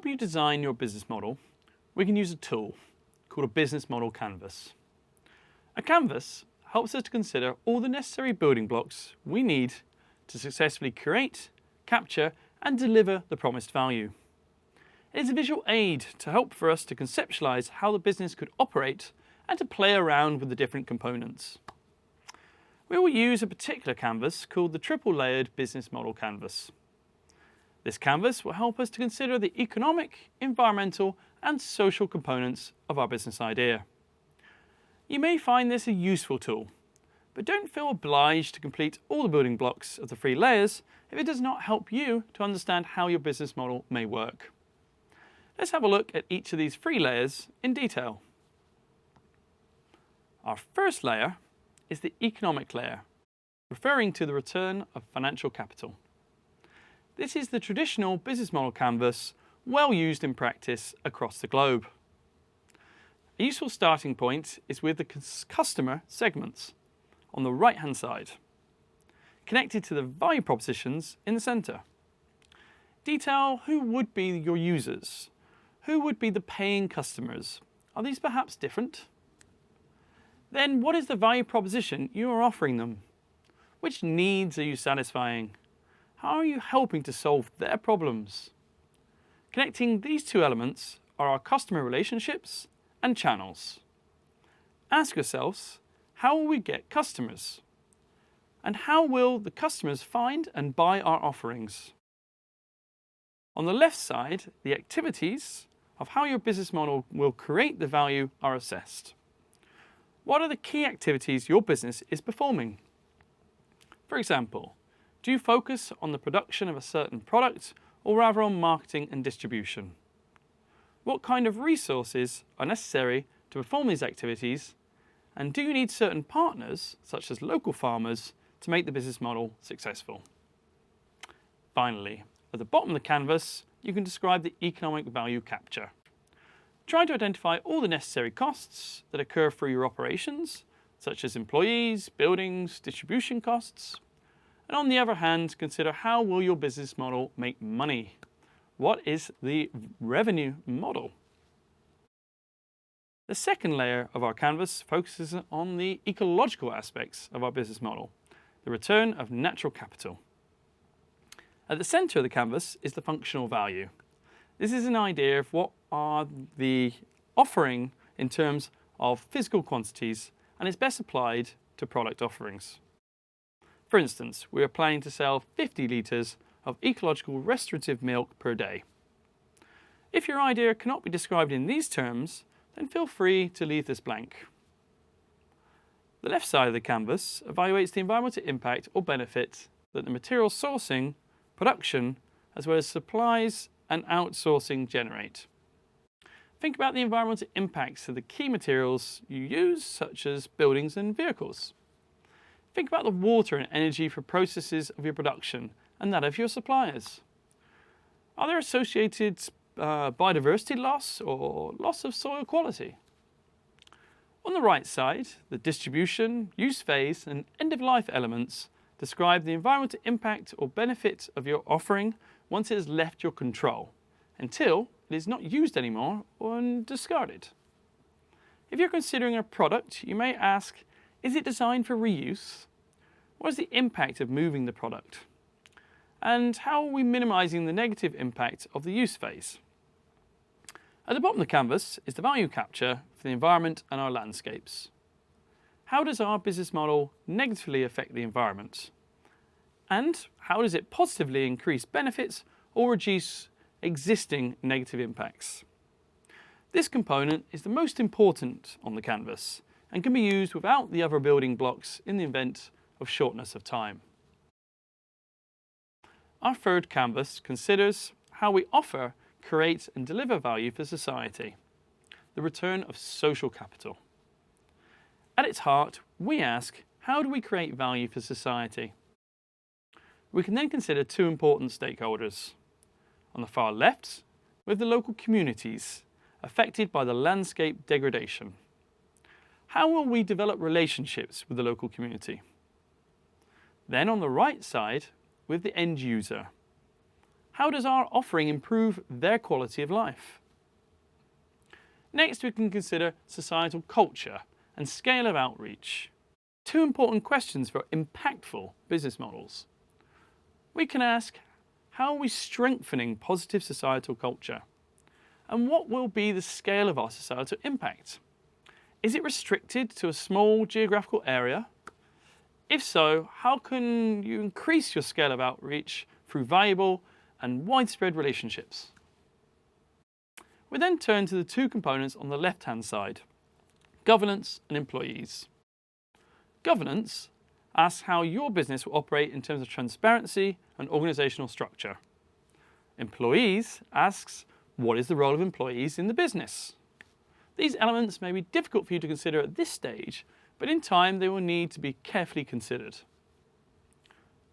help you design your business model, we can use a tool called a business model canvas. A canvas helps us to consider all the necessary building blocks we need to successfully create, capture and deliver the promised value. It is a visual aid to help for us to conceptualize how the business could operate and to play around with the different components. We will use a particular canvas called the triple-layered business model canvas. This canvas will help us to consider the economic, environmental and social components of our business idea. You may find this a useful tool, but don't feel obliged to complete all the building blocks of the 3 layers if it does not help you to understand how your business model may work. Let's have a look at each of these 3 layers in detail. Our first layer is the economic layer, referring to the return of financial capital. This is the traditional business model canvas well used in practice across the globe. A useful starting point is with the customer segments on the right hand side, connected to the value propositions in the centre. Detail who would be your users, who would be the paying customers. Are these perhaps different? Then what is the value proposition you are offering them? Which needs are you satisfying? How are you helping to solve their problems? Connecting these 2 elements are our customer relationships and channels. Ask yourselves, how will we get customers? And how will the customers find and buy our offerings? On the left side, the activities of how your business model will create the value are assessed. What are the key activities your business is performing? For example, do you focus on the production of a certain product or rather on marketing and distribution? What kind of resources are necessary to perform these activities? And do you need certain partners, such as local farmers, to make the business model successful? Finally, at the bottom of the canvas, you can describe the economic value capture. Try to identify all the necessary costs that occur through your operations, such as employees, buildings, distribution costs. And on the other hand, consider how will your business model make money? What is the revenue model? The second layer of our canvas focuses on the ecological aspects of our business model, the return of natural capital. At the centre of the canvas is the functional value. This is an idea of what are the offering in terms of physical quantities and is best applied to product offerings. For instance, we are planning to sell 50 litres of ecological restorative milk per day. If your idea cannot be described in these terms, then feel free to leave this blank. The left side of the canvas evaluates the environmental impact or benefit that the material sourcing, production, as well as supplies and outsourcing generate. Think about the environmental impacts of the key materials you use, such as buildings and vehicles. Think about the water and energy for processes of your production and that of your suppliers. Are there associated biodiversity loss or loss of soil quality? On the right side, the distribution, use phase and end-of-life elements describe the environmental impact or benefit of your offering once it has left your control, until it is not used anymore or discarded. If you're considering a product, you may ask, is it designed for reuse? What is the impact of moving the product? And how are we minimizing the negative impact of the use phase? At the bottom of the canvas is the value capture for the environment and our landscapes. How does our business model negatively affect the environment? And how does it positively increase benefits or reduce existing negative impacts? This component is the most important on the canvas and can be used without the other building blocks in the event of shortness of time. Our third canvas considers how we offer, create and deliver value for society, the return of social capital. At its heart, we ask, how do we create value for society? We can then consider 2 important stakeholders. On the far left, with the local communities affected by the landscape degradation. How will we develop relationships with the local community? Then on the right side, with the end user. How does our offering improve their quality of life? Next, we can consider societal culture and scale of outreach. Two important questions for impactful business models. We can ask, how are we strengthening positive societal culture? And what will be the scale of our societal impact? Is it restricted to a small geographical area? If so, how can you increase your scale of outreach through valuable and widespread relationships? We then turn to the two components on the left-hand side, governance and employees. Governance asks how your business will operate in terms of transparency and organisational structure. Employees asks, what is the role of employees in the business? These elements may be difficult for you to consider at this stage, but in time they will need to be carefully considered.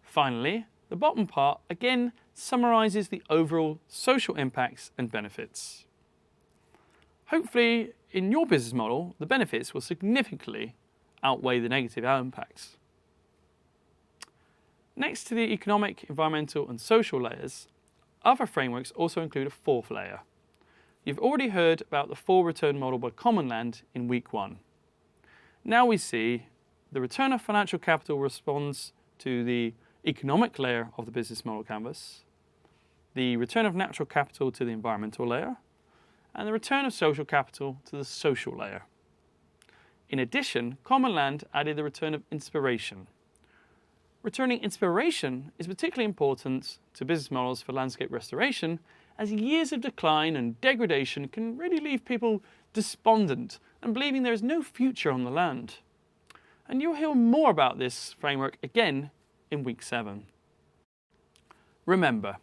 Finally, the bottom part again summarises the overall social impacts and benefits. Hopefully, in your business model, the benefits will significantly outweigh the negative impacts. Next to the economic, environmental and social layers, other frameworks also include a fourth layer. You've already heard about the 4 return model by Common Land in week 1. Now we see the return of financial capital responds to the economic layer of the business model canvas, the return of natural capital to the environmental layer, and the return of social capital to the social layer. In addition, Common Land added the return of inspiration. Returning inspiration is particularly important to business models for landscape restoration, as years of decline and degradation can really leave people despondent and believing there is no future on the land. And you'll hear more about this framework again in week 7. Remember,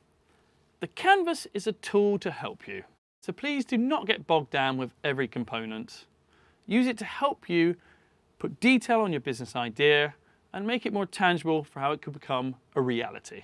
the canvas is a tool to help you, so please do not get bogged down with every component. Use it to help you put detail on your business idea and make it more tangible for how it could become a reality.